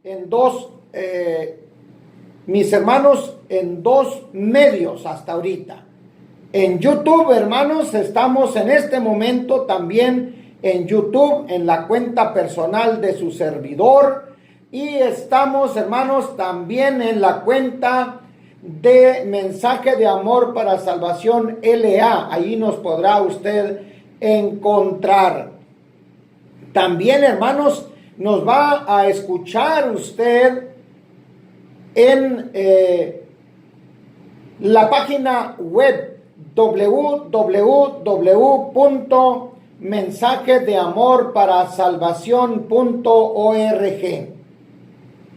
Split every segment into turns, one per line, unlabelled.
en dos, mis hermanos, en dos medios hasta ahorita. En YouTube, hermanos, estamos en este momento también en YouTube, en la cuenta personal de su servidor. Y estamos, hermanos, también en la cuenta de Mensaje de Amor para Salvación LA. Ahí nos podrá usted encontrar. También, hermanos, nos va a escuchar usted en la página web www.mensajedeamorparasalvacion.org.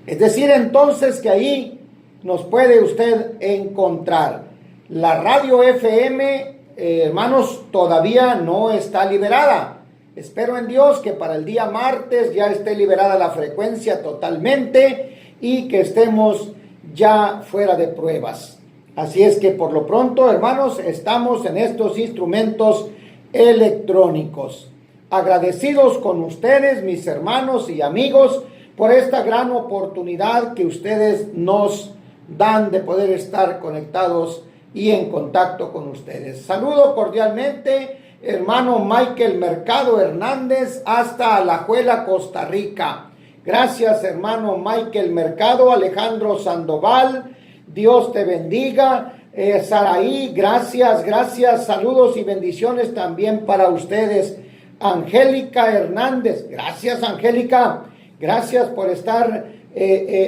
Es decir, entonces que ahí nos puede usted encontrar. La radio FM, hermanos, todavía no está liberada. Espero en Dios que para el día martes ya esté liberada la frecuencia totalmente y que estemos ya fuera de pruebas. Así es que por lo pronto, hermanos, estamos en estos instrumentos electrónicos. Agradecidos con ustedes, mis hermanos y amigos, por esta gran oportunidad que ustedes nos dan de poder estar conectados y en contacto con ustedes. Saludo cordialmente, hermano Michael Mercado Hernández, hasta Alajuela, Costa Rica. Gracias, hermano Michael Mercado. Alejandro Sandoval, Dios te bendiga. Saraí, gracias. Saludos y bendiciones también para ustedes. Angélica Hernández, gracias, Angélica. Gracias por estar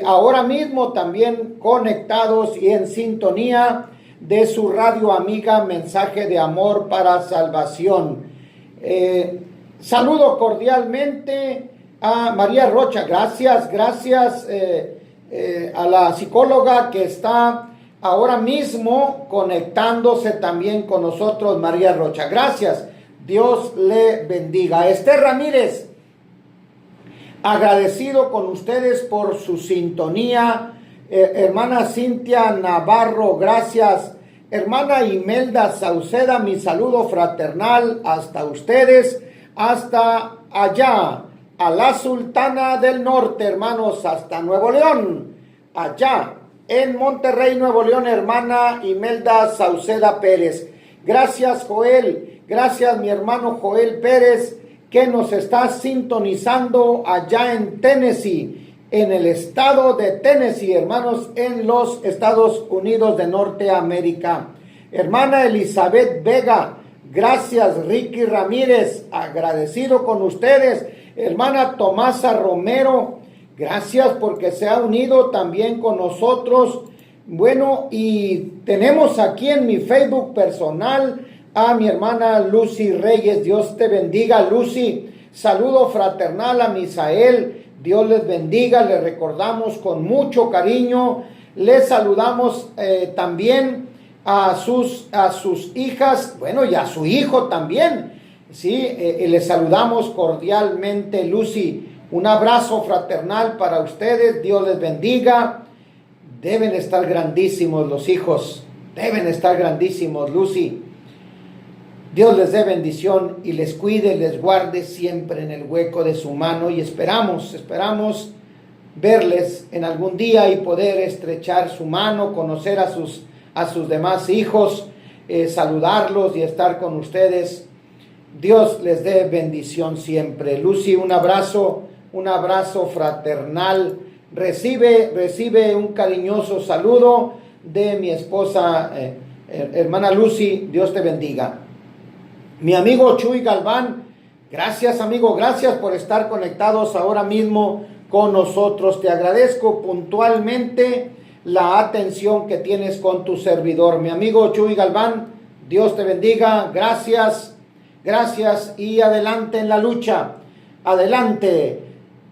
ahora mismo también conectados y en sintonía de su radio amiga Mensaje de Amor para Salvación. Saludo cordialmente a María Rocha. Gracias a la psicóloga que está ahora mismo conectándose también con nosotros, María Rocha. Gracias. Dios le bendiga. Esther Ramírez, agradecido con ustedes por su sintonía. Hermana Cintia Navarro, gracias. Hermana Imelda Sauceda, mi saludo fraternal hasta ustedes, hasta allá, a la Sultana del Norte, hermanos, hasta Nuevo León, allá en Monterrey, Nuevo León, hermana Imelda Sauceda Pérez. Gracias, Joel. Gracias, mi hermano Joel Pérez, que nos está sintonizando allá en Tennessee, en el estado de Tennessee, hermanos, en los Estados Unidos de Norteamérica. Hermana Elizabeth Vega, gracias. Ricky Ramírez, agradecido con ustedes. Hermana Tomasa Romero, gracias porque se ha unido también con nosotros. Bueno, y tenemos aquí en mi Facebook personal a mi hermana Lucy Reyes. Dios te bendiga, Lucy. Saludo fraternal a Misael. Dios les bendiga. Les recordamos con mucho cariño. Les saludamos también a sus hijas, bueno, y a su hijo también. Sí, les saludamos cordialmente, Lucy. Un abrazo fraternal para ustedes. Dios les bendiga. Deben estar grandísimos los hijos. Deben estar grandísimos, Lucy. Dios les dé bendición y les cuide, les guarde siempre en el hueco de su mano. Y esperamos verles en algún día y poder estrechar su mano, conocer a sus demás hijos, saludarlos y estar con ustedes. Dios les dé bendición siempre. Lucy, un abrazo fraternal. Recibe un cariñoso saludo de mi esposa, hermana Lucy. Dios te bendiga. Mi amigo Chuy Galván, gracias, amigo, gracias por estar conectados ahora mismo con nosotros. Te agradezco puntualmente la atención que tienes con tu servidor. Mi amigo Chuy Galván, Dios te bendiga. Gracias y adelante en la lucha. Adelante.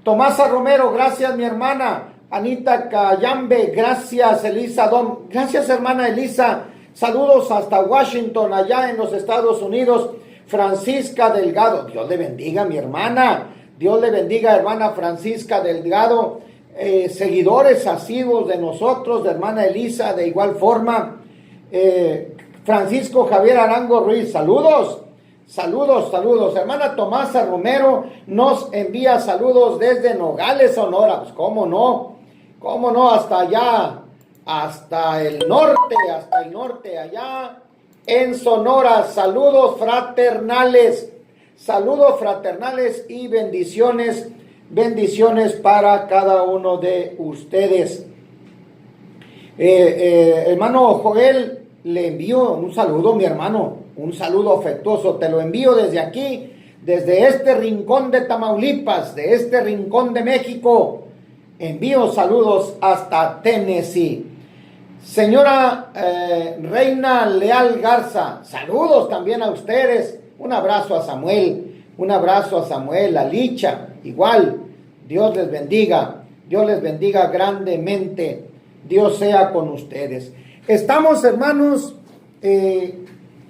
Tomasa Romero, gracias, mi hermana. Anita Cayambe, gracias. Elisa Dom, gracias, hermana Elisa. Saludos hasta Washington, allá en los Estados Unidos. Francisca Delgado, Dios le bendiga, mi hermana. Dios le bendiga, hermana Francisca Delgado. Seguidores asiduos de nosotros, de hermana Elisa, de igual forma. Francisco Javier Arango Ruiz, saludos. Saludos, saludos. Hermana Tomasa Romero nos envía saludos desde Nogales, Sonora. Pues cómo no, hasta allá, hasta el norte, allá en Sonora. Saludos fraternales y bendiciones para cada uno de ustedes. Hermano Joel, le envío un saludo, mi hermano, un saludo afectuoso. Te lo envío desde aquí, desde este rincón de Tamaulipas, de este rincón de México. Envío saludos hasta Tennessee. Señora Reina Leal Garza, saludos también a ustedes. Un abrazo a Samuel, a Licha, igual. Dios les bendiga grandemente. Dios sea con ustedes. Estamos, hermanos,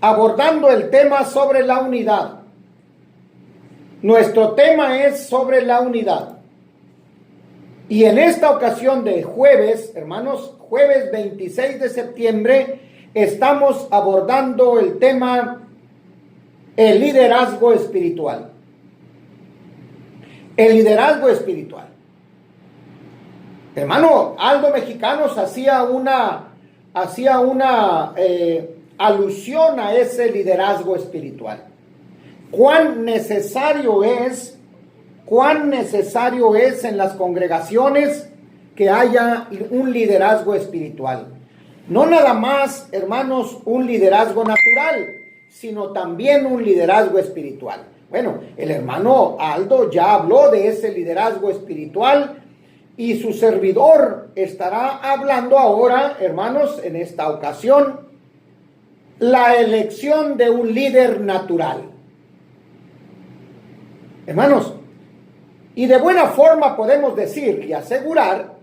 abordando el tema sobre la unidad. Nuestro tema es sobre la unidad. Y en esta ocasión de jueves, hermanos, jueves 26 de septiembre, estamos abordando el tema el liderazgo espiritual. El liderazgo espiritual. Hermano, Aldo Mexicanos hacía una alusión a ese liderazgo espiritual. Cuán necesario es en las congregaciones que haya un liderazgo espiritual. No nada más, hermanos, un liderazgo natural, sino también un liderazgo espiritual. Bueno, el hermano Aldo ya habló de ese liderazgo espiritual y su servidor estará hablando ahora, hermanos, en esta ocasión, la elección de un líder natural. Hermanos, y de buena forma podemos decir y asegurar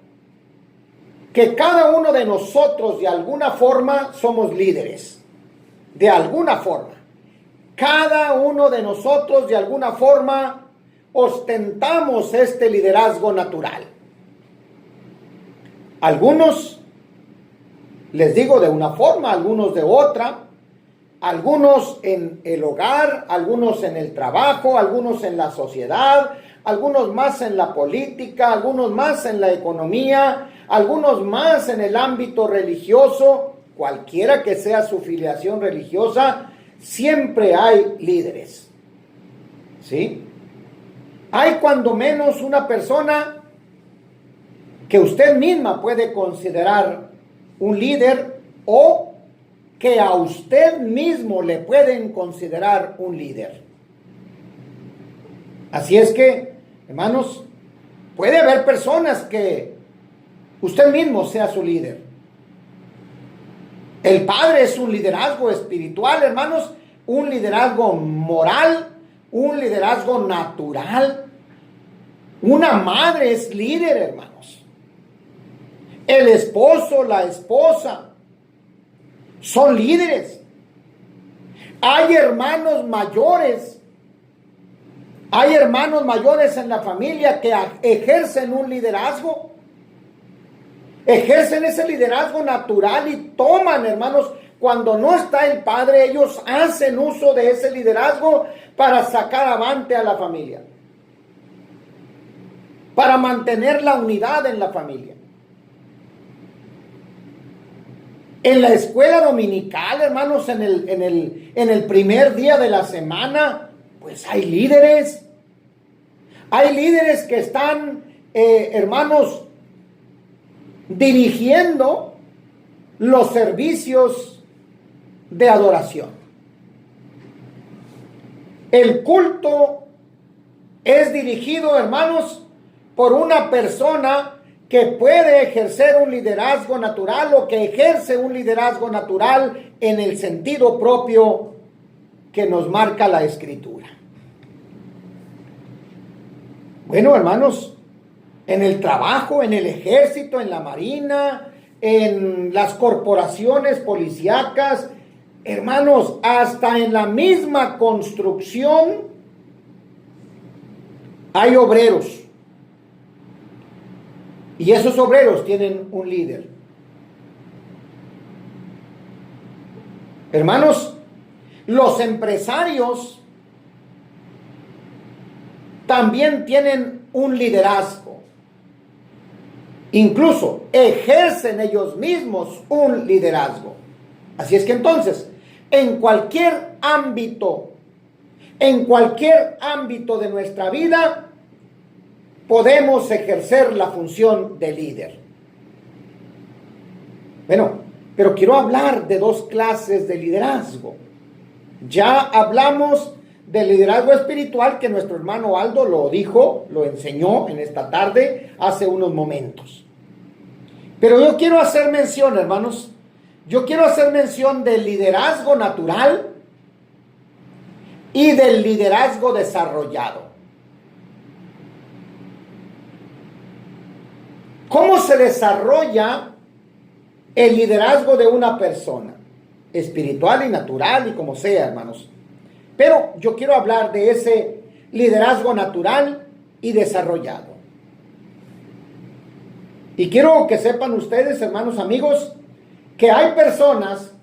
que cada uno de nosotros de alguna forma somos líderes. De alguna forma. Cada uno de nosotros de alguna forma ostentamos este liderazgo natural. Algunos, les digo de una forma, algunos de otra, algunos en el hogar, algunos en el trabajo, algunos en la sociedad, algunos más en la política, algunos más en la economía, algunos más en el ámbito religioso, cualquiera que sea su filiación religiosa, siempre hay líderes. ¿Sí? Hay cuando menos una persona que usted misma puede considerar un líder o que a usted mismo le pueden considerar un líder. Así es que, hermanos, puede haber personas que usted mismo sea su líder. El padre es un liderazgo espiritual, hermanos, un liderazgo moral, un liderazgo natural. Una madre es líder, hermanos. El esposo, la esposa, son líderes. Hay hermanos mayores en la familia que ejercen un liderazgo. Ejercen ese liderazgo natural y toman, hermanos, cuando no está el padre, ellos hacen uso de ese liderazgo para sacar avante a la familia. Para mantener la unidad en la familia. En la escuela dominical, hermanos, en el primer día de la semana, pues hay líderes. Hay líderes que están, hermanos, dirigiendo los servicios de adoración. El culto es dirigido, hermanos, por una persona que puede ejercer un liderazgo natural o que ejerce un liderazgo natural en el sentido propio que nos marca la Escritura. Bueno, hermanos, en el trabajo, en el ejército, en la marina, en las corporaciones policíacas, hermanos, hasta en la misma construcción hay obreros. Y esos obreros tienen un líder. Hermanos, los empresarios también tienen un liderazgo. Incluso ejercen ellos mismos un liderazgo. Así es que entonces, en cualquier ámbito de nuestra vida, podemos ejercer la función de líder. Bueno, pero quiero hablar de dos clases de liderazgo. Ya hablamos del liderazgo espiritual, que nuestro hermano Aldo lo dijo, lo enseñó en esta tarde, hace unos momentos. Pero yo quiero hacer mención, hermanos, del liderazgo natural y del liderazgo desarrollado. ¿Cómo se desarrolla el liderazgo de una persona? Espiritual y natural y como sea, hermanos. Pero yo quiero hablar de ese liderazgo natural y desarrollado. Y quiero que sepan ustedes, hermanos amigos, que hay personas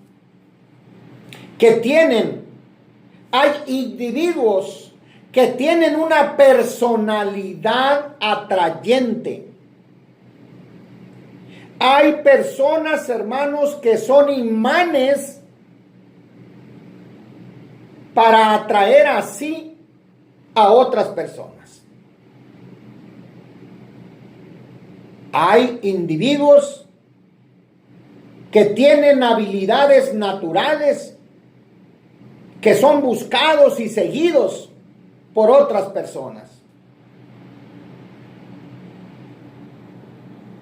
hay individuos que tienen una personalidad atrayente. Hay personas, hermanos, que son imanes para atraer así a otras personas. Hay individuos que tienen habilidades naturales que son buscados y seguidos por otras personas.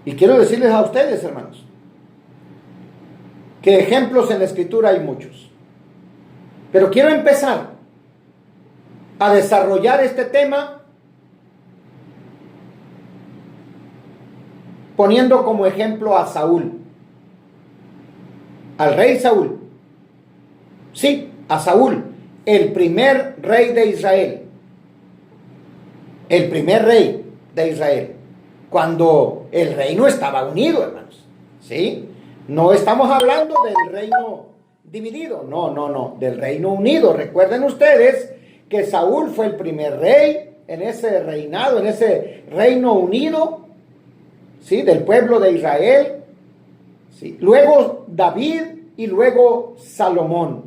Y quiero decirles a ustedes, hermanos, que ejemplos en la Escritura hay muchos. Pero quiero empezar a desarrollar este tema poniendo como ejemplo a Saúl, al rey Saúl. Sí, a Saúl, el primer rey de Israel. El primer rey de Israel. Cuando el reino estaba unido, hermanos. ¿Sí? No estamos hablando del reino dividido. No. Del reino unido. Recuerden ustedes que Saúl fue el primer rey en ese reinado, en ese reino unido. ¿Sí? Del pueblo de Israel. ¿Sí? Luego David y luego Salomón.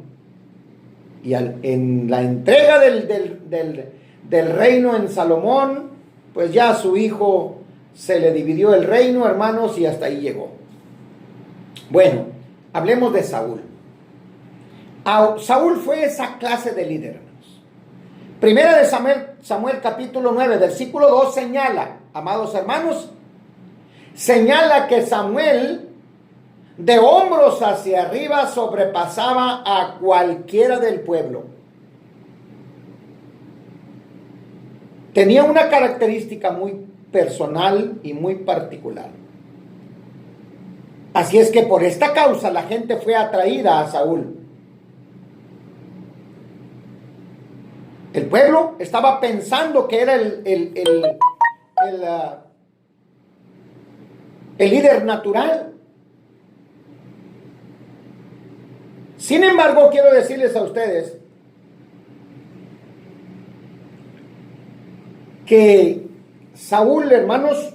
Y en la entrega del reino en Salomón, pues ya a su hijo se le dividió el reino, hermanos, y hasta ahí llegó. Bueno, hablemos de Saúl. Saúl fue esa clase de líder, hermanos. Primera de Samuel capítulo 9, versículo 2 señala, amados hermanos, señala que Samuel de hombros hacia arriba sobrepasaba a cualquiera del pueblo. Tenía una característica muy personal y muy particular. Así es que por esta causa la gente fue atraída a Saúl. El pueblo estaba pensando que era el líder natural. Sin embargo, quiero decirles a ustedes que Saúl, hermanos,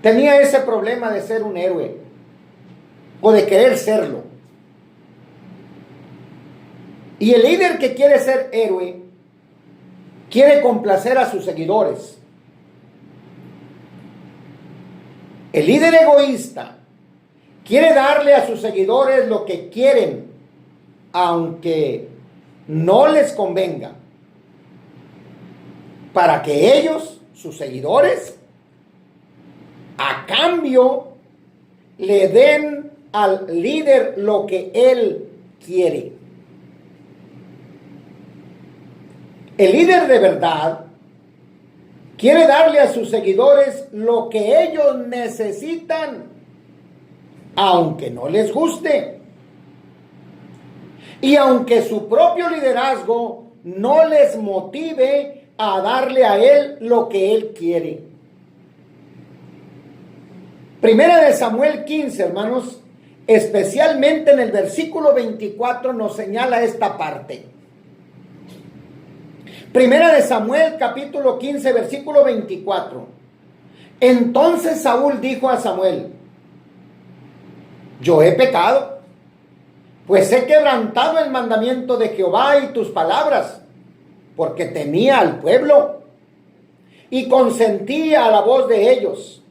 tenía ese problema de ser un héroe o de querer serlo. Y el líder que quiere ser héroe quiere complacer a sus seguidores. El líder egoísta quiere darle a sus seguidores lo que quieren, aunque no les convenga, para que ellos, sus seguidores, a cambio, le den al líder lo que él quiere. El líder de verdad quiere darle a sus seguidores lo que ellos necesitan, aunque no les guste. Y aunque su propio liderazgo no les motive a darle a él lo que él quiere. Primera de Samuel 15, hermanos, especialmente en el versículo 24 nos señala esta parte. Primera de Samuel, capítulo 15, versículo 24. Entonces Saúl dijo a Samuel: yo he pecado, pues he quebrantado el mandamiento de Jehová y tus palabras, porque temía al pueblo y consentía a la voz de ellos.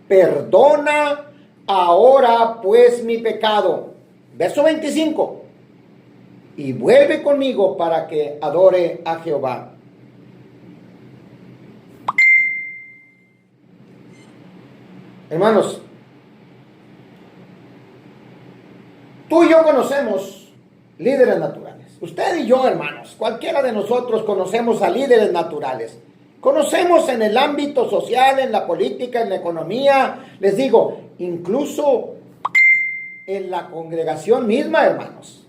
Perdona ahora pues mi pecado. Verso 25. Y vuelve conmigo para que adore a Jehová. Hermanos, tú y yo conocemos líderes naturales. Usted y yo, hermanos, cualquiera de nosotros conocemos a líderes naturales. Conocemos en el ámbito social, en la política, en la economía, les digo, incluso en la congregación misma, hermanos.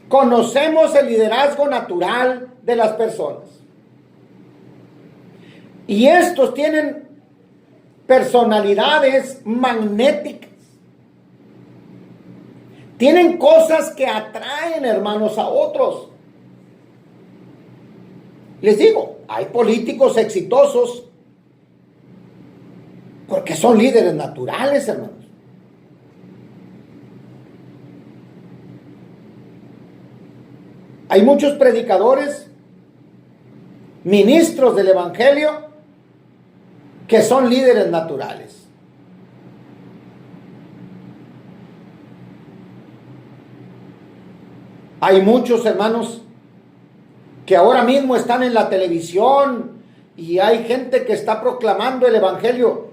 Conocemos el liderazgo natural de las personas. Y estos tienen personalidades magnéticas. Tienen cosas que atraen, hermanos, a otros. Les digo, hay políticos exitosos porque son líderes naturales, hermanos. Hay muchos predicadores, ministros del evangelio, que son líderes naturales. Hay muchos, hermanos, que ahora mismo están en la televisión y hay gente que está proclamando el evangelio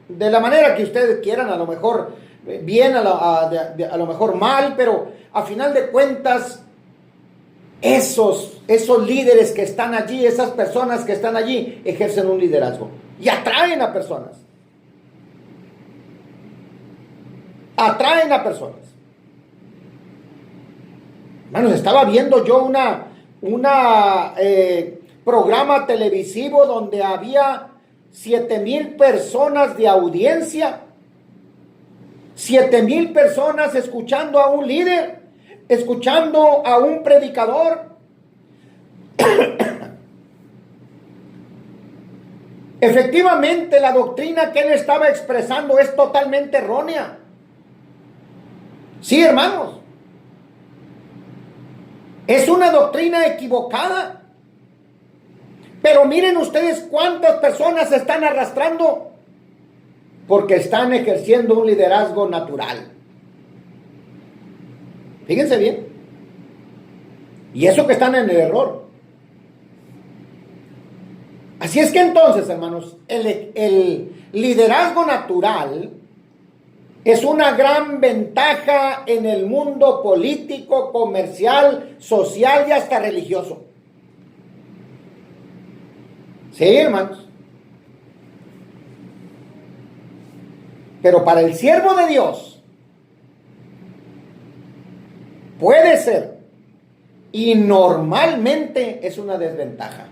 de la manera que ustedes quieran, a lo mejor bien, a lo mejor mal, pero a final de cuentas, esos líderes que están allí, esas personas que están allí, ejercen un liderazgo y atraen a personas. Atraen a personas. Hermanos, estaba viendo yo una programa televisivo donde había 7,000 personas de audiencia, 7,000 personas escuchando a un líder, escuchando a un predicador. Efectivamente, la doctrina que él estaba expresando es totalmente errónea. Sí, hermanos. Es una doctrina equivocada. Pero miren ustedes cuántas personas se están arrastrando porque están ejerciendo un liderazgo natural. Fíjense bien. Y eso que están en el error. Así es que entonces, hermanos, el liderazgo natural es una gran ventaja en el mundo político, comercial, social y hasta religioso. Sí, hermanos. Pero para el siervo de Dios puede ser y normalmente es una desventaja.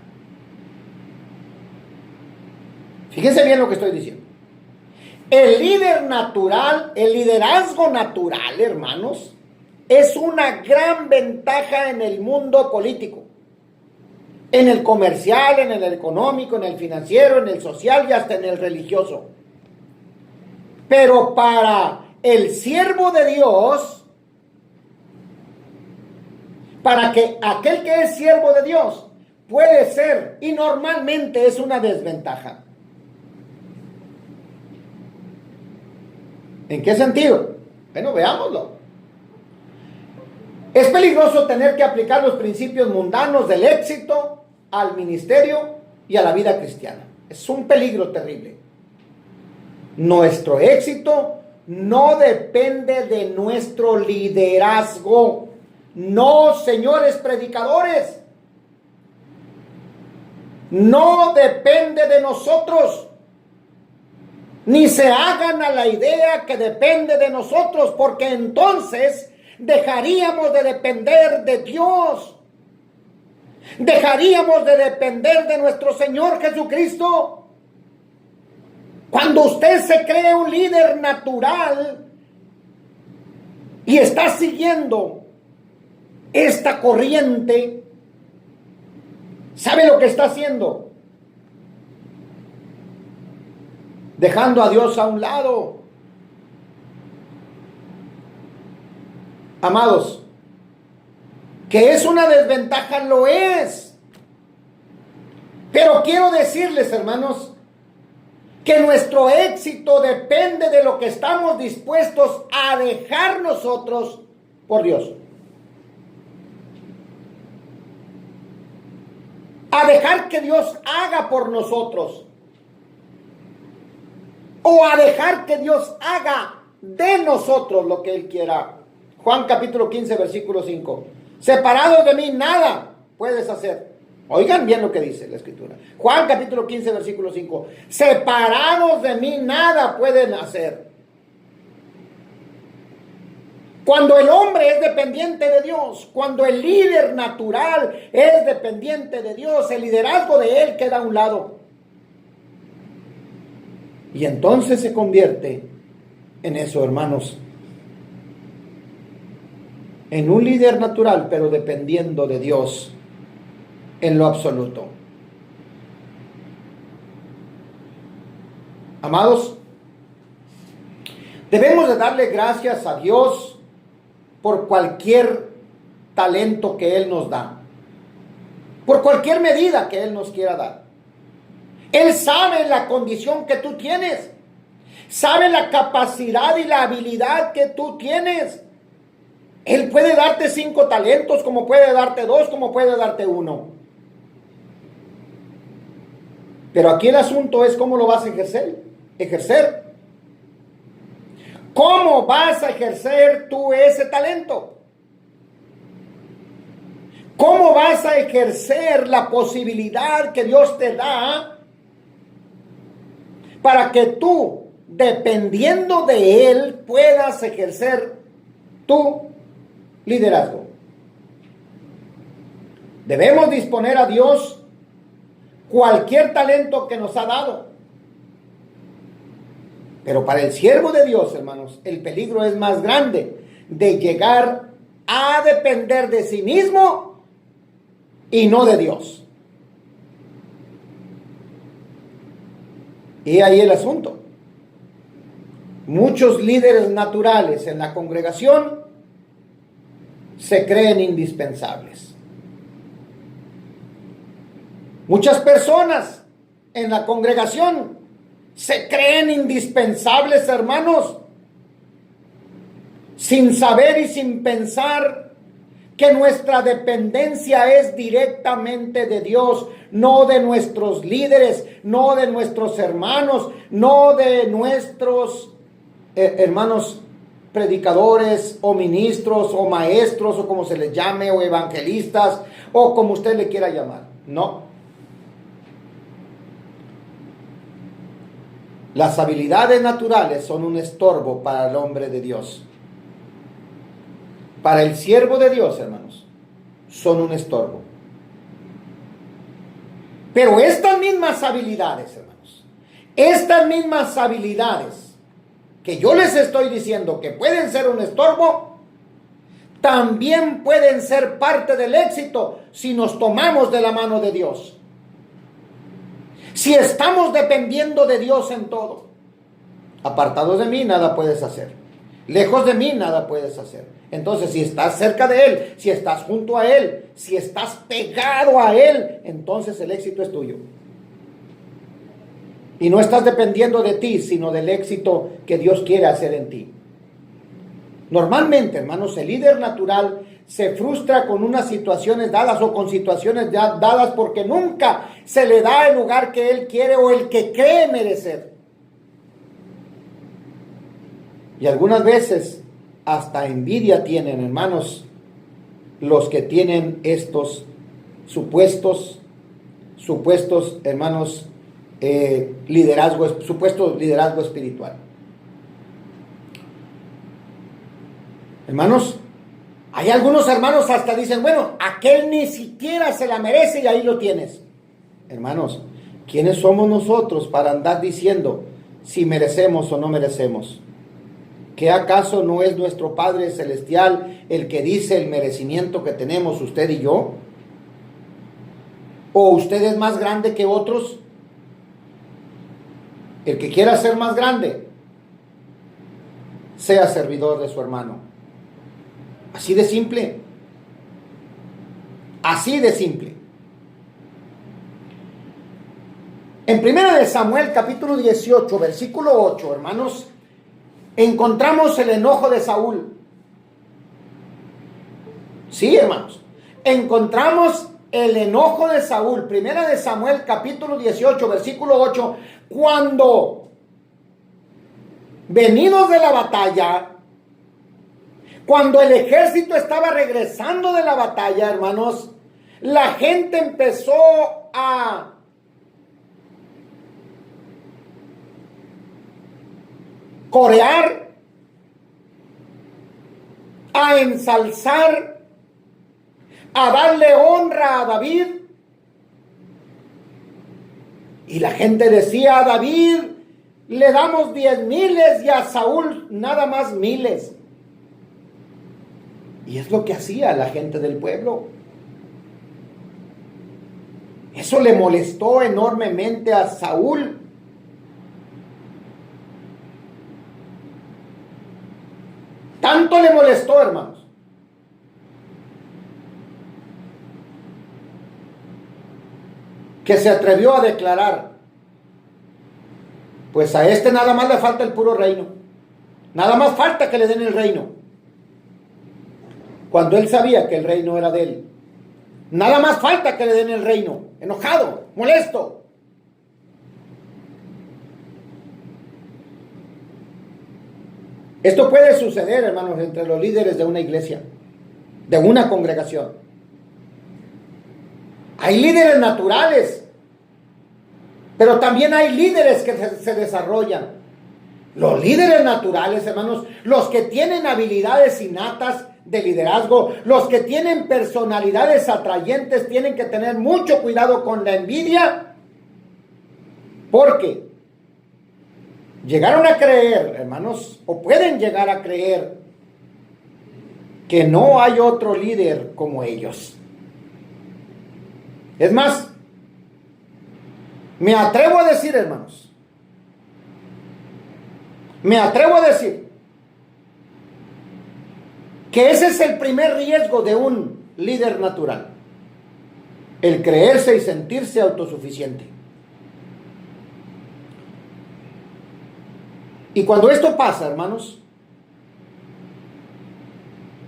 Fíjense bien lo que estoy diciendo. El líder natural, el liderazgo natural, hermanos, es una gran ventaja en el mundo político, en el comercial, en el económico, en el financiero, en el social y hasta en el religioso. Pero para el siervo de Dios, para que aquel que es siervo de Dios puede ser y normalmente es una desventaja. ¿En qué sentido? Bueno, veámoslo. Es peligroso tener que aplicar los principios mundanos del éxito al ministerio y a la vida cristiana. Es un peligro terrible. Nuestro éxito no depende de nuestro liderazgo. No, señores predicadores. No depende de nosotros. Ni se hagan a la idea que depende de nosotros, porque entonces dejaríamos de depender de Dios. Dejaríamos de depender de nuestro Señor Jesucristo. Cuando usted se cree un líder natural y está siguiendo esta corriente, ¿Sabe lo que está haciendo? Dejando a Dios a un lado. Amados, que es una desventaja, lo es. Pero quiero decirles, hermanos, que nuestro éxito depende de lo que estamos dispuestos a dejar nosotros por Dios. A dejar que Dios haga por nosotros. O a dejar que Dios haga de nosotros lo que Él quiera. Juan capítulo 15, versículo 5. Separados de mí nada puedes hacer. Oigan bien lo que dice la Escritura. Juan capítulo 15, versículo 5. Separados de mí nada pueden hacer. Cuando el hombre es dependiente de Dios, cuando el líder natural es dependiente de Dios, el liderazgo de él queda a un lado. Y entonces se convierte en eso, hermanos. En un líder natural, pero dependiendo de Dios en lo absoluto. Amados, debemos de darle gracias a Dios por cualquier talento que Él nos da, por cualquier medida que Él nos quiera dar. Él sabe la condición que tú tienes, sabe la capacidad y la habilidad que tú tienes. Él puede darte 5 talentos, como puede darte 2, como puede darte 1. Pero aquí el asunto es cómo lo vas a ejercer. ¿Cómo vas a ejercer tú ese talento? ¿Cómo vas a ejercer la posibilidad que Dios te da para que tú, dependiendo de Él, puedas ejercer tu liderazgo? Debemos disponer a Dios cualquier talento que nos ha dado. Pero para el siervo de Dios, hermanos, el peligro es más grande de llegar a depender de sí mismo y no de Dios. Y ahí el asunto. Muchos líderes naturales en la congregación se creen indispensables. Muchas personas en la congregación se creen indispensables, hermanos, sin saber y sin pensar que nuestra dependencia es directamente de Dios, no de nuestros líderes, no de nuestros hermanos, no de nuestros hermanos predicadores o ministros o maestros o como se les llame, o evangelistas o como usted le quiera llamar. No. Las habilidades naturales son un estorbo para el hombre de Dios. Para el siervo de Dios, hermanos, son un estorbo. Pero estas mismas habilidades, hermanos, estas mismas habilidades que yo les estoy diciendo que pueden ser un estorbo, también pueden ser parte del éxito si nos tomamos de la mano de Dios. Si estamos dependiendo de Dios en todo. Apartados de mí nada puedes hacer. Lejos de mí nada puedes hacer. Entonces, si estás cerca de Él, si estás junto a Él, si estás pegado a Él, entonces el éxito es tuyo. Y no estás dependiendo de ti, sino del éxito que Dios quiere hacer en ti. Normalmente, hermanos, el líder natural se frustra con unas situaciones dadas o con situaciones dadas porque nunca se le da el lugar que él quiere o el que cree merecer. Y algunas veces hasta envidia tienen, hermanos, los que tienen estos supuestos, hermanos, supuesto liderazgo espiritual. Hermanos, hay algunos hermanos hasta dicen, bueno, aquel ni siquiera se la merece y ahí lo tienes. Hermanos, ¿quiénes somos nosotros para andar diciendo si merecemos o no merecemos? ¿Qué acaso no es nuestro Padre Celestial el que dice el merecimiento que tenemos usted y yo? ¿O usted es más grande que otros? El que quiera ser más grande, sea servidor de su hermano. Así de simple. Así de simple. En 1 Samuel capítulo 18, versículo 8, hermanos, encontramos el enojo de Saúl. Sí, hermanos. Encontramos el enojo de Saúl. 1 Samuel capítulo 18, versículo 8, cuando venidos de la batalla, cuando el ejército estaba regresando de la batalla, hermanos, la gente empezó a corear, a ensalzar, a darle honra a David. Y la gente decía: a David le damos 10,000 y a Saúl nada más 1,000. Y es lo que hacía la gente del pueblo. Eso le molestó enormemente a Saúl. Tanto le molestó, hermanos, que se atrevió a declarar: pues a este nada más le falta el puro reino. Nada más falta que le den el reino. Cuando él sabía que el reino era de él. Nada más falta que le den el reino. Enojado, molesto. Esto puede suceder, hermanos, entre los líderes de una iglesia, de una congregación. Hay líderes naturales, pero también hay líderes que se desarrollan. Los líderes naturales, hermanos, los que tienen habilidades innatas de liderazgo, los que tienen personalidades atrayentes, tienen que tener mucho cuidado con la envidia, porque llegaron a creer, hermanos, o pueden llegar a creer que no hay otro líder como ellos. Es más, me atrevo a decir, hermanos, me atrevo a decir que ese es el primer riesgo de un líder natural: el creerse y sentirse autosuficiente. Y cuando esto pasa, hermanos,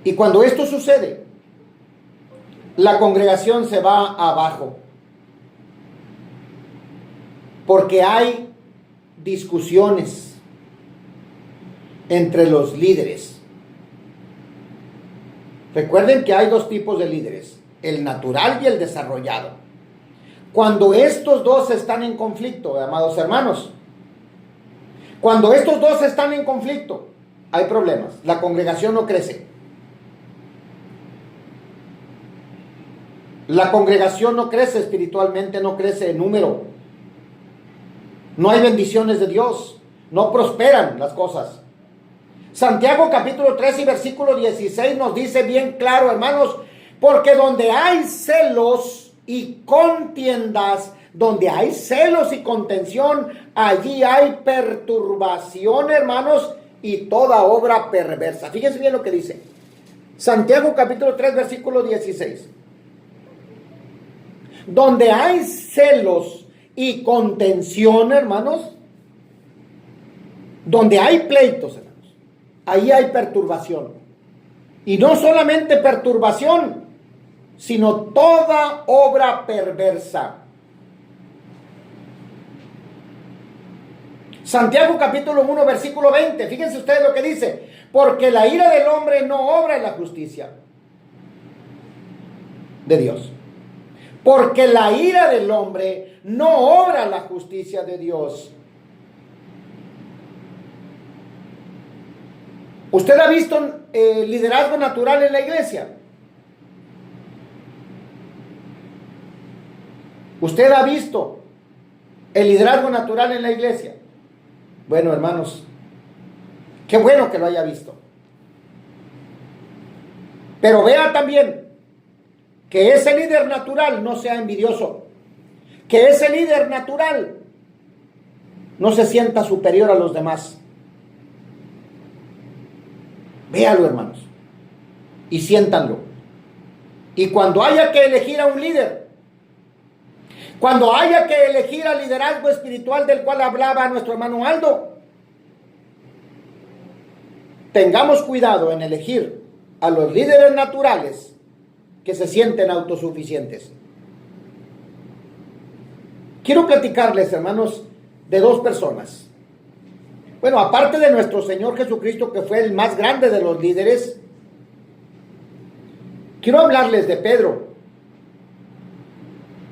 y cuando esto sucede, la congregación se va abajo, porque hay discusiones entre los líderes. Recuerden que hay dos tipos de líderes: el natural y el desarrollado. Cuando estos dos están en conflicto, amados hermanos, cuando estos dos están en conflicto, hay problemas. La congregación no crece. La congregación no crece espiritualmente, no crece en número. No hay bendiciones de Dios. No prosperan las cosas. Santiago capítulo 3 y versículo 16 nos dice bien claro, hermanos: porque donde hay celos y contiendas, donde hay celos y contención, allí hay perturbación, hermanos, y toda obra perversa. Fíjense bien lo que dice Santiago capítulo 3 versículo 16. Donde hay celos y contención, hermanos, donde hay pleitos, hermanos, ahí hay perturbación. Y no solamente perturbación, sino toda obra perversa. Santiago capítulo 1 versículo 20, fíjense ustedes lo que dice: porque la ira del hombre no obra en la justicia de Dios. Porque la ira del hombre no obra en la justicia de Dios. ¿Usted ha visto liderazgo natural en la iglesia? ¿Usted ha visto el liderazgo natural en la iglesia? Bueno, hermanos, qué bueno que lo haya visto. Pero vea también que ese líder natural no sea envidioso. que ese líder natural no se sienta superior a los demás. Véalo, hermanos, y siéntanlo. Y cuando haya que elegir a un líder, cuando haya que elegir al liderazgo espiritual del cual hablaba nuestro hermano Aldo, tengamos cuidado en elegir a los líderes naturales que se sienten autosuficientes. Quiero platicarles, hermanos, de dos personas. Bueno, aparte de nuestro Señor Jesucristo, que fue el más grande de los líderes, quiero hablarles de Pedro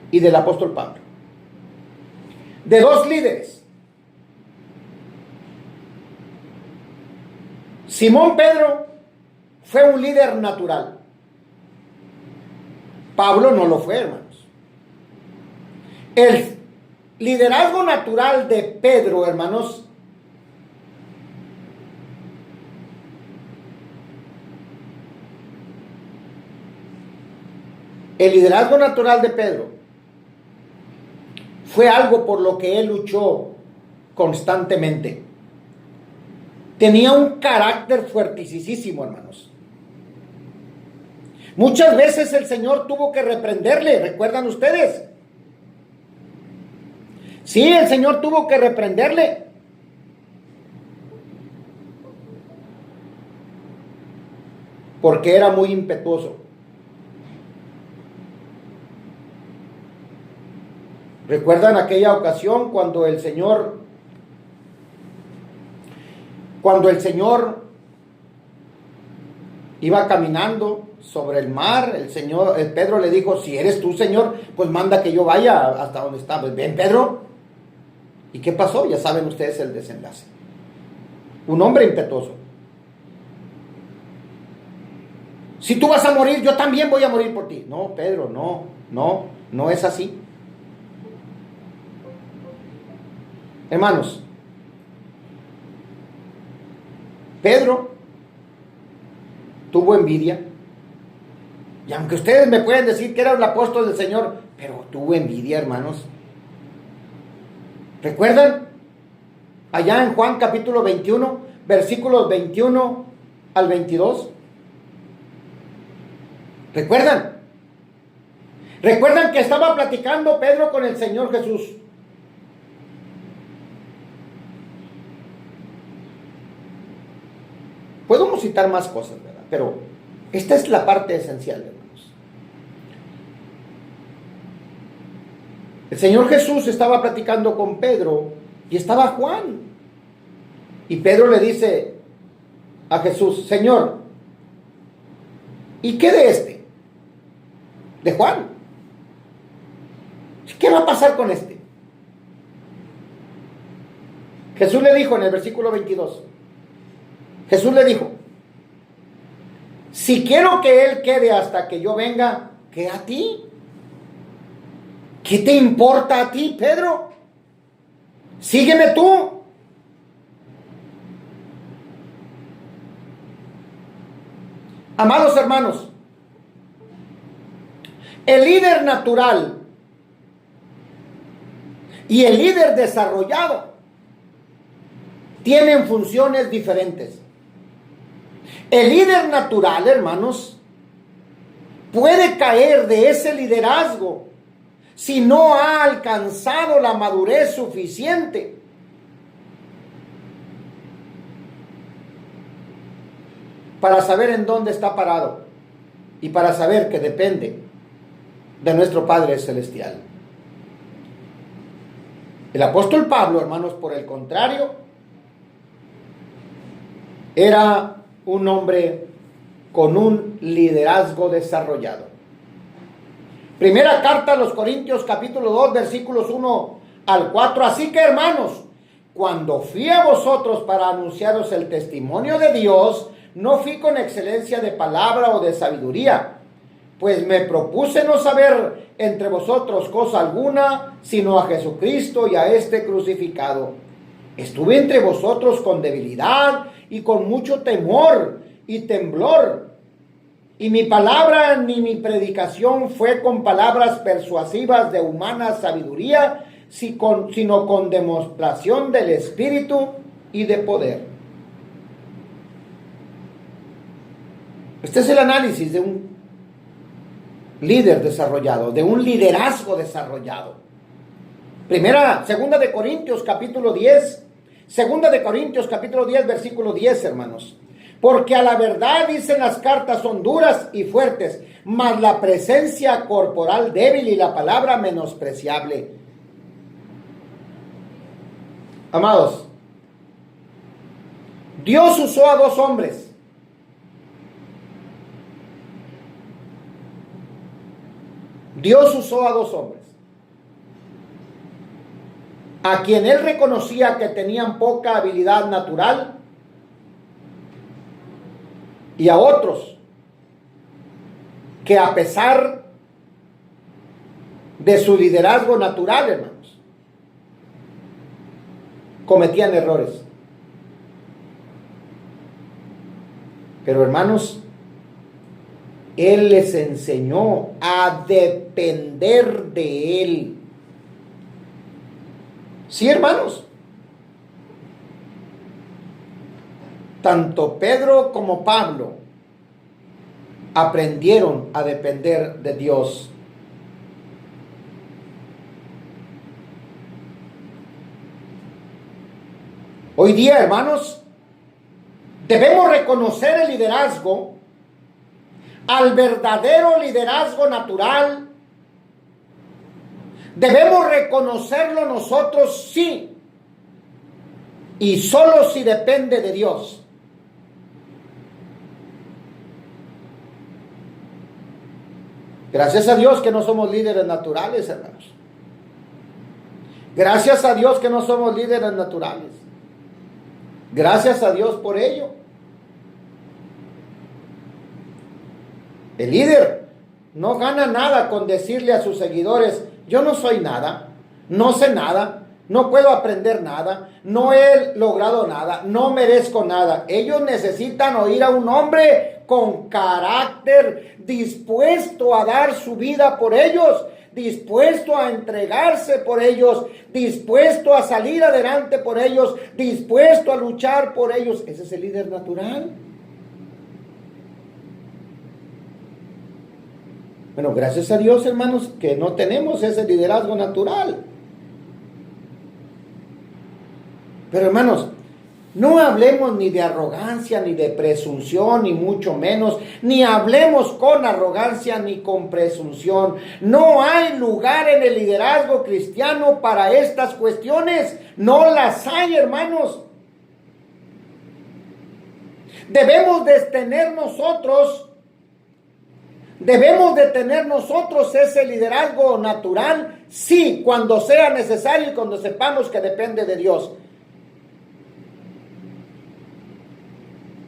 y del apóstol Pablo. De dos líderes. Simón Pedro fue un líder natural. Pablo no lo fue, hermanos. El liderazgo natural de Pedro, hermanos, el liderazgo natural de Pedro fue algo por lo que él luchó constantemente. Tenía un carácter fuertisísimo, hermanos. Muchas veces el Señor tuvo que reprenderle, ¿recuerdan ustedes? Sí, el Señor tuvo que reprenderle. Porque era muy impetuoso. ¿Recuerdan aquella ocasión cuando el Señor iba caminando sobre el mar? El Pedro le dijo: si eres tú, Señor, pues manda que yo vaya hasta donde está. Pues ven, Pedro. ¿Y qué pasó? Ya saben ustedes el desenlace. Un hombre impetuoso. Si tú vas a morir, yo también voy a morir por ti. No, Pedro, no es así. Hermanos, Pedro tuvo envidia. Y aunque ustedes me pueden decir que era el apóstol del Señor, pero tuvo envidia, hermanos. ¿Recuerdan? Allá en Juan capítulo 21, versículos 21 al 22. ¿Recuerdan? ¿Recuerdan que estaba platicando Pedro con el Señor Jesús? Podemos citar más cosas, ¿verdad? Pero esta es la parte esencial, hermanos. El Señor Jesús estaba platicando con Pedro y estaba Juan. Y Pedro le dice a Jesús: Señor, ¿y qué de este? De Juan. ¿Qué va a pasar con este? Jesús le dijo en el versículo 22. Jesús le dijo: si quiero que él quede hasta que yo venga, ¿qué a ti? ¿Qué te importa a ti, Pedro? Sígueme tú. Amados hermanos, el líder natural y el líder desarrollado tienen funciones diferentes. El líder natural, hermanos, puede caer de ese liderazgo si no ha alcanzado la madurez suficiente para saber en dónde está parado y para saber que depende de nuestro Padre Celestial. El apóstol Pablo, hermanos, por el contrario, era un hombre con un liderazgo desarrollado. Primera carta a los Corintios capítulo 2 versículos 1 al 4. Así que, hermanos, cuando fui a vosotros para anunciaros el testimonio de Dios, no fui con excelencia de palabra o de sabiduría, pues me propuse no saber entre vosotros cosa alguna, sino a Jesucristo y a este crucificado. Estuve entre vosotros con debilidad y con mucho temor y temblor. Y mi palabra ni mi predicación fue con palabras persuasivas de humana sabiduría, sino con demostración del Espíritu y de poder. Este es el análisis de un líder desarrollado, de un liderazgo desarrollado. Segunda de Corintios capítulo 10, versículo 10, hermanos. Porque a la verdad, dicen, las cartas son duras y fuertes, mas la presencia corporal débil y la palabra menospreciable. Amados, Dios usó a dos hombres. Dios usó a dos hombres, a quien él reconocía que tenían poca habilidad natural, y a otros que, a pesar de su liderazgo natural, hermanos, cometían errores. Pero, hermanos, él les enseñó a depender de él. Sí, hermanos. Tanto Pedro como Pablo aprendieron a depender de Dios. Hoy día, hermanos, debemos reconocer el liderazgo, al verdadero liderazgo natural. Debemos reconocerlo nosotros, sí, y solo si depende de Dios. Gracias a Dios que no somos líderes naturales, hermanos. Gracias a Dios que no somos líderes naturales. Gracias a Dios por ello. El líder no gana nada con decirle a sus seguidores: yo no soy nada, no sé nada, no puedo aprender nada, no he logrado nada, no merezco nada. Ellos necesitan oír a un hombre con carácter, dispuesto a dar su vida por ellos, dispuesto a entregarse por ellos, dispuesto a salir adelante por ellos, dispuesto a luchar por ellos. Ese es el líder natural. Bueno, gracias a Dios, hermanos, que no tenemos ese liderazgo natural. Pero, hermanos, no hablemos ni de arrogancia, ni de presunción, ni mucho menos, ni hablemos con arrogancia ni con presunción. No hay lugar en el liderazgo cristiano para estas cuestiones. No las hay, hermanos. Debemos de tener nosotros ese liderazgo natural, sí, cuando sea necesario y cuando sepamos que depende de Dios.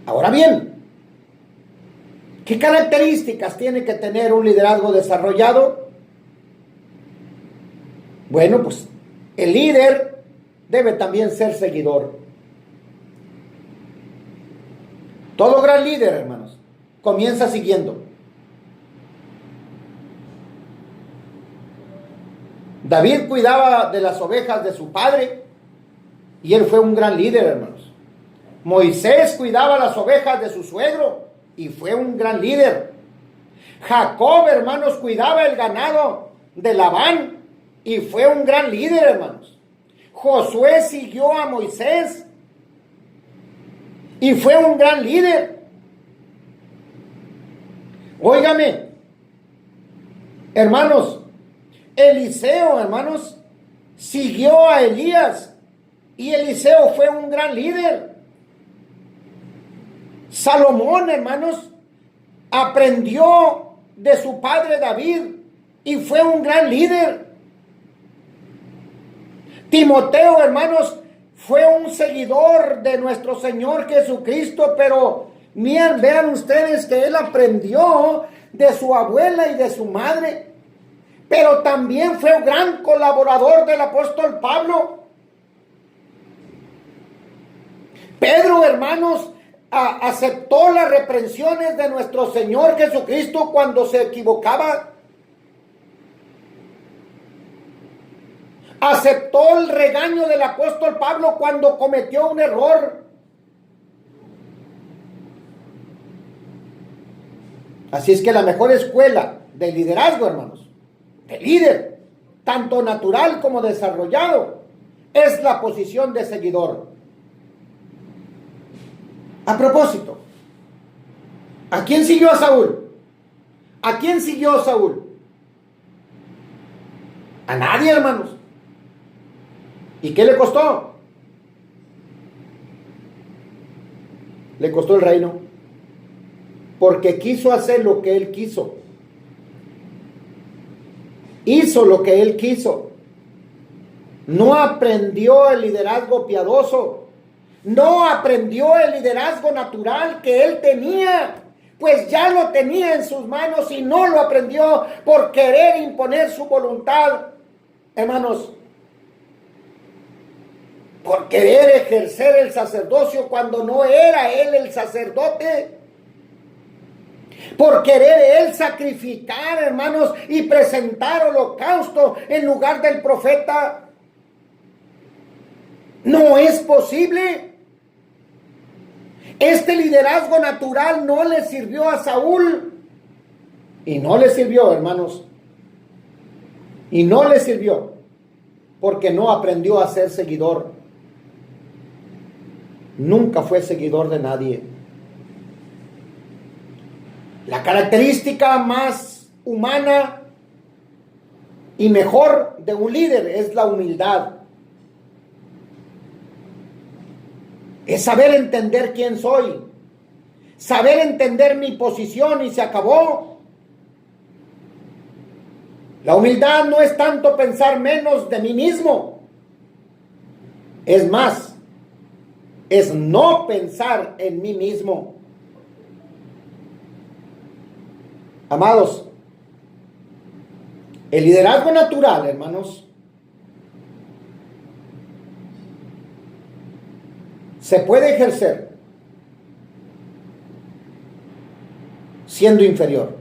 Ahora bien, ¿qué características tiene que tener un liderazgo desarrollado? Bueno, pues el líder debe también ser seguidor. Todo gran líder, hermanos, comienza siguiendo. David cuidaba de las ovejas de su padre y él fue un gran líder, hermanos. Moisés cuidaba las ovejas de su suegro y fue un gran líder. Jacob, hermanos, cuidaba el ganado de Labán y fue un gran líder, hermanos. Josué siguió a Moisés y fue un gran líder. Óigame, hermanos, Eliseo, hermanos, siguió a Elías y Eliseo fue un gran líder. Salomón, hermanos, aprendió de su padre David y fue un gran líder. Timoteo, hermanos, fue un seguidor de nuestro Señor Jesucristo, pero vean ustedes que él aprendió de su abuela y de su madre, pero también fue un gran colaborador del apóstol Pablo. Pedro, hermanos, aceptó las reprensiones de nuestro Señor Jesucristo cuando se equivocaba. Aceptó el regaño del apóstol Pablo cuando cometió un error. Así es que la mejor escuela de liderazgo, hermanos, de líder, tanto natural como desarrollado, es la posición de seguidor. A propósito, ¿a quién siguió a Saúl? ¿A quién siguió Saúl? A nadie, hermanos. ¿Y qué le costó? Le costó el reino. Porque quiso hacer lo que él quiso. Hizo lo que él quiso. No aprendió el liderazgo piadoso. No aprendió el liderazgo natural que él tenía. Pues ya lo tenía en sus manos y no lo aprendió por querer imponer su voluntad. Hermanos, por querer ejercer el sacerdocio cuando no era él el sacerdote. Por querer él sacrificar, hermanos, y presentar holocausto en lugar del profeta. No es posible. Este liderazgo natural no le sirvió a Saúl. Y no le sirvió, hermanos. Y no le sirvió porque no aprendió a ser seguidor. Nunca fue seguidor de nadie. La característica más humana y mejor de un líder es la humildad. Es saber entender quién soy, saber entender mi posición y se acabó. La humildad no es tanto pensar menos de mí mismo. Es más, es no pensar en mí mismo. Amados, el liderazgo natural, hermanos, se puede ejercer siendo inferior.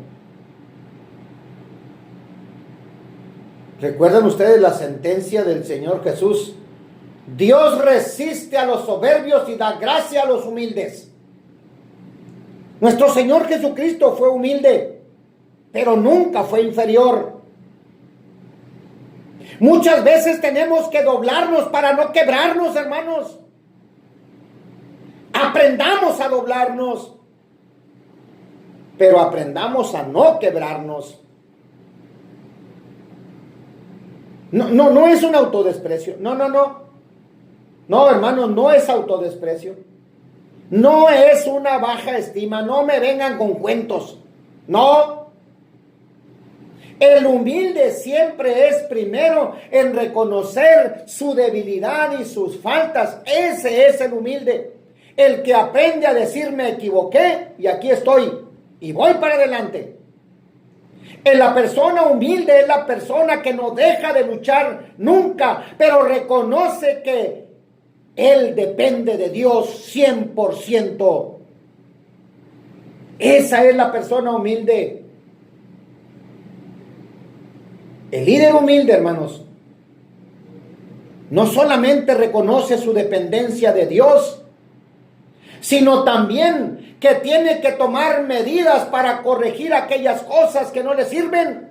¿Recuerdan ustedes la sentencia del Señor Jesús? Dios resiste a los soberbios y da gracia a los humildes. Nuestro Señor Jesucristo fue humilde, pero nunca fue inferior. Muchas veces tenemos que doblarnos para no quebrarnos, hermanos. Aprendamos a doblarnos, pero aprendamos a no quebrarnos. No es un autodesprecio. No, hermanos, no es autodesprecio. No es una baja estima. No me vengan con cuentos. No. El humilde siempre es primero en reconocer su debilidad y sus faltas. Ese es el humilde. El que aprende a decir me equivoqué y aquí estoy y voy para adelante. La persona humilde es la persona que no deja de luchar nunca, pero reconoce que él depende de Dios 100%. Esa es la persona humilde. El líder humilde, hermanos, no solamente reconoce su dependencia de Dios, sino también que tiene que tomar medidas para corregir aquellas cosas que no le sirven.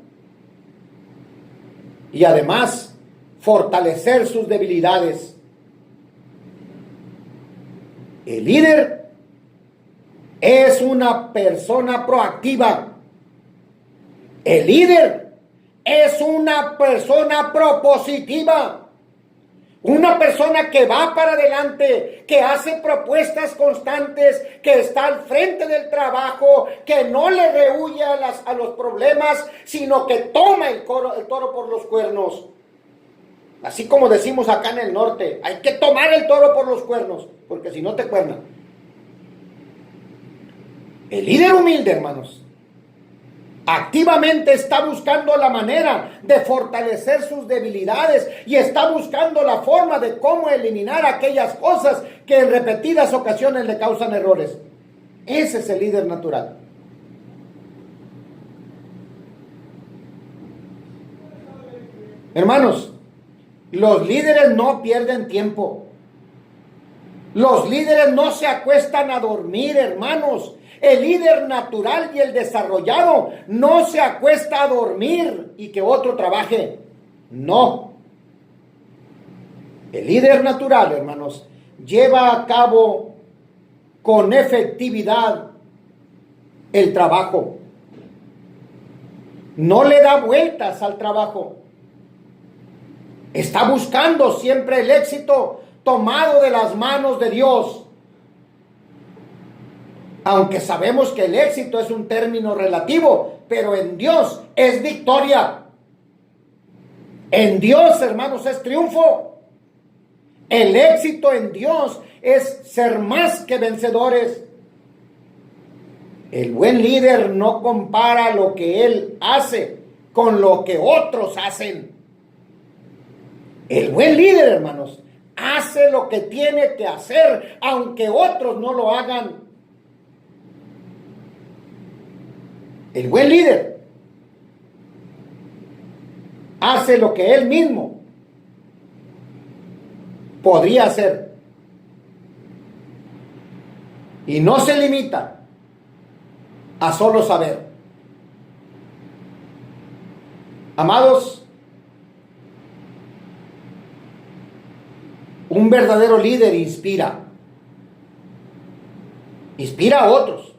Y además, fortalecer sus debilidades. El líder es una persona proactiva. El líder es una persona propositiva. Una persona que va para adelante, que hace propuestas constantes, que está al frente del trabajo, que no le rehúye a los problemas, sino que toma el toro por los cuernos. Así como decimos acá en el norte, hay que tomar el toro por los cuernos, porque si no te cuernan. El líder humilde, hermanos, Activamente está buscando la manera de fortalecer sus debilidades y está buscando la forma de cómo eliminar aquellas cosas que en repetidas ocasiones le causan errores. Ese es el líder natural. Hermanos, los líderes no pierden tiempo. Los líderes no se acuestan a dormir, hermanos. El líder natural y el desarrollado no se acuesta a dormir y que otro trabaje. No. El líder natural, hermanos, lleva a cabo con efectividad el trabajo. No le da vueltas al trabajo. Está buscando siempre el éxito tomado de las manos de Dios. Aunque sabemos que el éxito es un término relativo, pero en Dios es victoria. En Dios, hermanos, es triunfo. El éxito en Dios es ser más que vencedores. El buen líder no compara lo que él hace con lo que otros hacen. El buen líder, hermanos, hace lo que tiene que hacer, aunque otros no lo hagan. El buen líder hace lo que él mismo podría hacer. Y no se limita a solo saber. Amados, un verdadero líder inspira. Inspira a otros.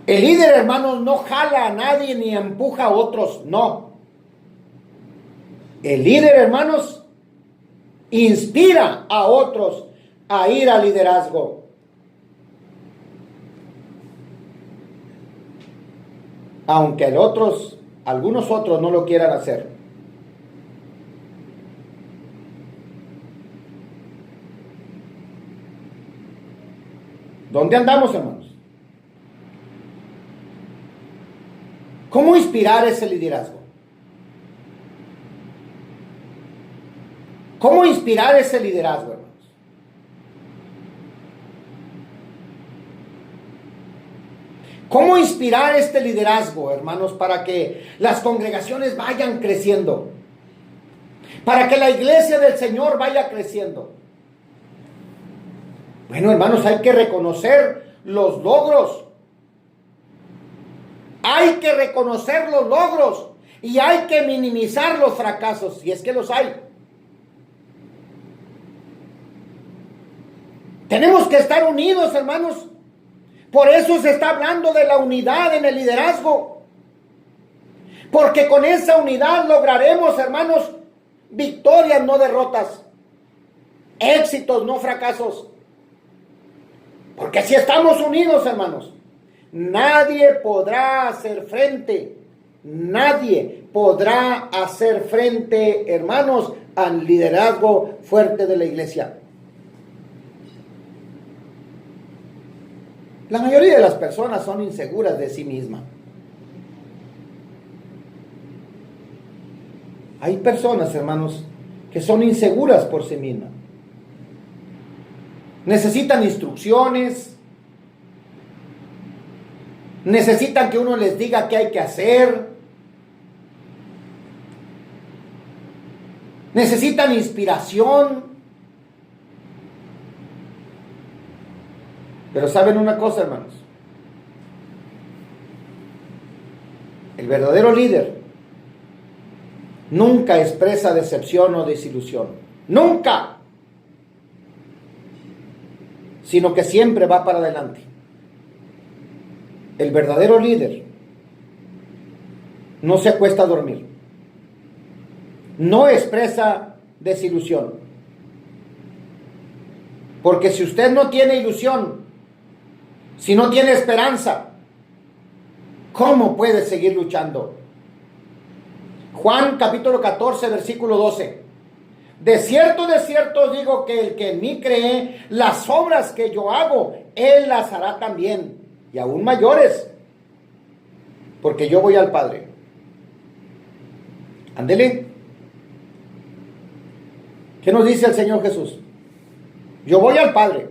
El líder, hermanos, no jala a nadie ni empuja a otros, no. El líder, hermanos, inspira a otros a ir al liderazgo. Aunque algunos otros no lo quieran hacer. ¿Dónde andamos, hermanos? ¿Cómo inspirar ese liderazgo? ¿Cómo inspirar ese liderazgo, hermanos? ¿Cómo inspirar este liderazgo, hermanos, para que las congregaciones vayan creciendo? Para que la iglesia del Señor vaya creciendo. Bueno, hermanos, hay que reconocer los logros. Hay que reconocer los logros y hay que minimizar los fracasos, si es que los hay. Tenemos que estar unidos, hermanos. Por eso se está hablando de la unidad en el liderazgo. Porque con esa unidad lograremos, hermanos, victorias, no derrotas. Éxitos, no fracasos. Porque si estamos unidos, hermanos, nadie podrá hacer frente, hermanos, al liderazgo fuerte de la iglesia. La mayoría de las personas son inseguras de sí mismas. Hay personas, hermanos, que son inseguras por sí mismas. Necesitan instrucciones. Necesitan que uno les diga qué hay que hacer. Necesitan inspiración. Pero ¿saben una cosa, hermanos? El verdadero líder nunca expresa decepción o desilusión. ¡Nunca! Sino que siempre va para adelante. El verdadero líder no se acuesta a dormir. No expresa desilusión. Porque si usted no tiene ilusión, si no tiene esperanza, ¿cómo puede seguir luchando? Juan capítulo 14, versículo 12. De cierto os digo que el que en mí cree, las obras que yo hago, él las hará también. y aún mayores, porque yo voy al Padre. Ándele. ¿Qué nos dice el Señor Jesús? Yo voy al Padre.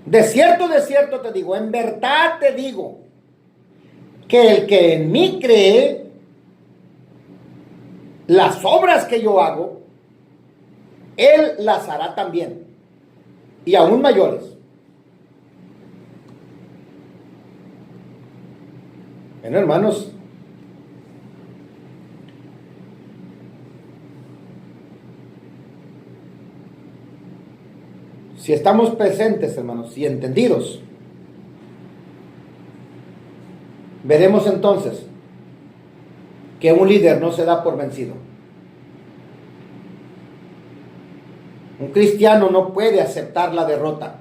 De cierto te digo, en verdad te digo, que el que en mí cree, las obras que yo hago, él las hará también, y aún mayores. Bueno, hermanos, si estamos presentes, hermanos, y entendidos, veremos entonces que un líder no se da por vencido. Un cristiano no puede aceptar la derrota.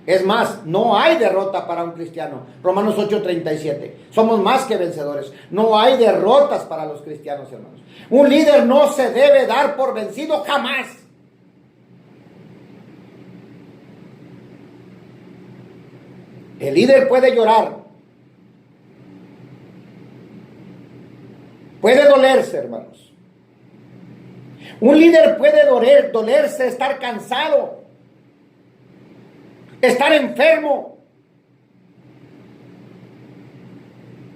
Es más, no hay derrota para un cristiano. Romanos 8:37. Somos más que vencedores. No hay derrotas para los cristianos, hermanos. Un líder no se debe dar por vencido jamás. El líder puede llorar. Puede dolerse, hermanos. Un líder puede dolerse, estar cansado, estar enfermo,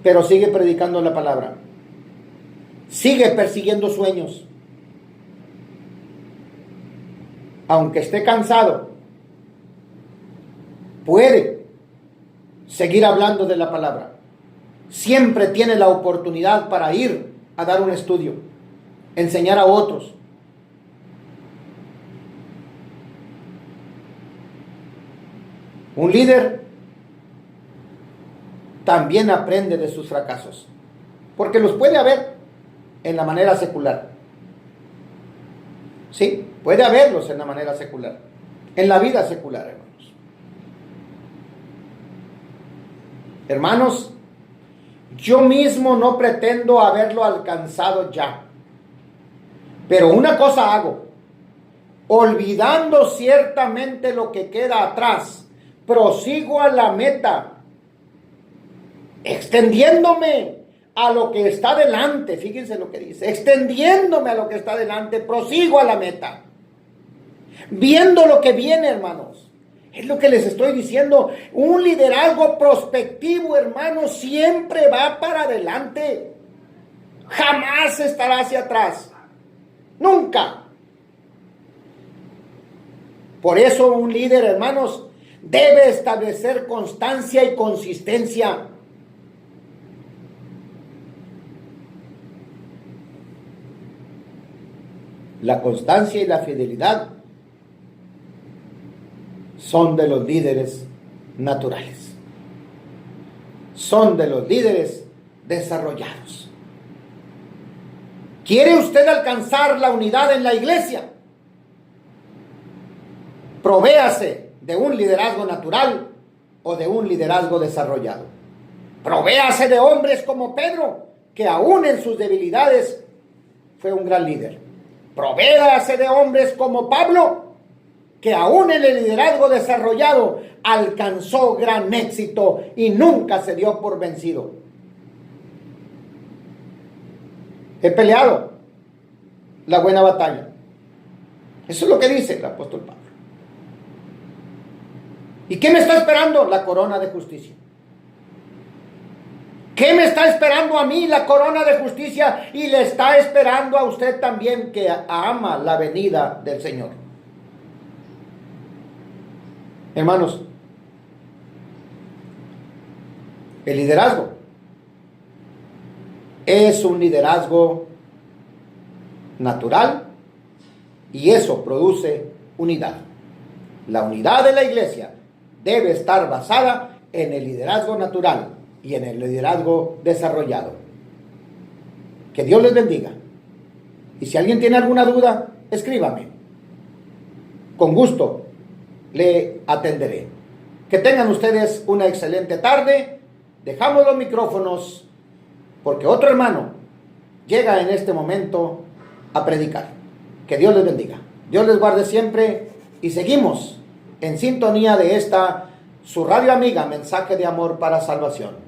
pero sigue predicando la palabra, sigue persiguiendo sueños, aunque esté cansado, puede seguir hablando de la palabra. Siempre tiene la oportunidad para ir a dar un estudio, enseñar a otros. Un líder también aprende de sus fracasos, porque los puede haber en la manera secular. Sí, puede haberlos en la manera secular, en la vida secular, hermanos. Hermanos, yo mismo no pretendo haberlo alcanzado ya, pero una cosa hago, olvidando ciertamente lo que queda atrás, prosigo a la meta, extendiéndome a lo que está delante. Fíjense lo que dice, extendiéndome a lo que está delante, prosigo a la meta, viendo lo que viene, hermanos. Es lo que les estoy diciendo. Un liderazgo prospectivo, hermanos, siempre va para adelante, jamás estará hacia atrás, nunca. Por eso un líder, hermanos, debe establecer constancia y consistencia. La constancia y la fidelidad son de los líderes naturales. Son de los líderes desarrollados. ¿Quiere usted alcanzar la unidad en la iglesia? Provéase de un liderazgo natural o de un liderazgo desarrollado. Provéase de hombres como Pedro, que aún en sus debilidades fue un gran líder. Provéase de hombres como Pablo, que aún en el liderazgo desarrollado alcanzó gran éxito y nunca se dio por vencido. He peleado la buena batalla. Eso es lo que dice el apóstol Pablo. ¿Y qué me está esperando? La corona de justicia. ¿Qué me está esperando a mí? La corona de justicia. Y le está esperando a usted también, que ama la venida del Señor. Hermanos, el liderazgo es un liderazgo natural y eso produce unidad. La unidad de la iglesia debe estar basada en el liderazgo natural y en el liderazgo desarrollado. Que Dios les bendiga. Y si alguien tiene alguna duda, escríbame. Con gusto le atenderé. Que tengan ustedes una excelente tarde. Dejamos los micrófonos porque otro hermano llega en este momento a predicar. Que Dios les bendiga. Dios les guarde siempre y seguimos en sintonía de esta su radio amiga Mensaje de Amor para Salvación.